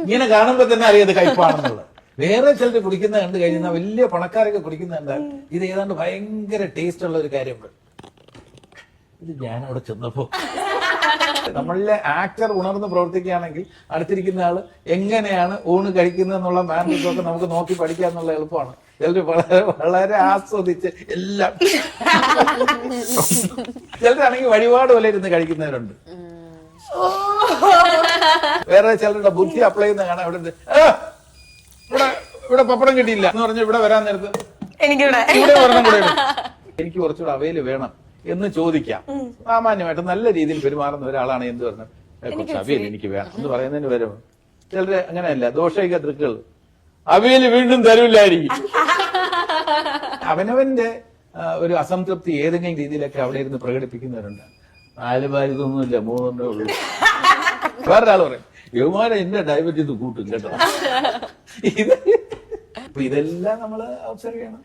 ഇങ്ങനെ കാണുമ്പോ തന്നെ അറിയാത് കയ്പാണെന്നുള്ളത്. വേറെ ചിലർ കുടിക്കുന്നത് കണ്ടു കഴിഞ്ഞാൽ വലിയ പണക്കാരൊക്കെ കുടിക്കുന്ന കണ്ടാൽ ഇത് ഏതാണ്ട് ഭയങ്കര ടേസ്റ്റ് ഉള്ള ഒരു കാര്യമുണ്ട്. ഇത് ഞാൻ അവിടെ ചെന്നപ്പോ നമ്മളിലെ ആക്ടർ ഉണർന്ന് പ്രവർത്തിക്കുകയാണെങ്കിൽ അടുത്തിരിക്കുന്ന ആള് എങ്ങനെയാണ് ഊണ് കഴിക്കുന്നത് എന്നുള്ള മാനറിസമൊക്കെ നമുക്ക് നോക്കി പഠിക്കുക എന്നുള്ള എളുപ്പമാണ്. ചിലര് വളരെ വളരെ ആസ്വദിച്ച് എല്ലാം, ചിലരാണെങ്കിൽ വഴിപാട് പോലെ ഇരുന്ന് കഴിക്കുന്നവരുണ്ട്. വേറെ ചിലരുടെ ബുദ്ധി അപ്ലൈ ചെയ്യുന്ന കാണാൻ ഇവിടെ ഇവിടെ പപ്പടം കിട്ടിയില്ല എന്ന് പറഞ്ഞ് ഇവിടെ വരാൻ നേരത്ത് ഇവിടെ ഒരെണ്ണം കൂടെ ഇടും. എനിക്ക് കുറച്ചുകൂടെ അവയില് വേണം എന്ന് ചോദിക്കാം. സാമാന്യമായിട്ട് നല്ല രീതിയിൽ പെരുമാറുന്ന ഒരാളാണ് എന്ത് പറഞ്ഞത് കുറച്ച് അവിയൽ എനിക്ക് വേണം എന്ന് പറയുന്നതിന് വരും. ചിലര് അങ്ങനെയല്ല, ദോഷൈക ദൃക്കുകൾ അവിയൽ വീണ്ടും തരൂല്ലായിരിക്കും. അവനവന്റെ ഒരു അസംതൃപ്തി ഏതെങ്കിലും രീതിയിലൊക്കെ അവിടെ ഇരുന്ന് പ്രകടിപ്പിക്കുന്നവരുണ്ട്. 4 പാരിതൊന്നുമില്ല, 3 ഉള്ളൂ. വേറൊരാൾ പറയും യുവമാരെ എന്റെ ഡയബറ്റീസ് കൂട്ടും കേട്ടോ. ഇതെല്ലാം നമ്മള് ഒബ്സർവ് ചെയ്യണം.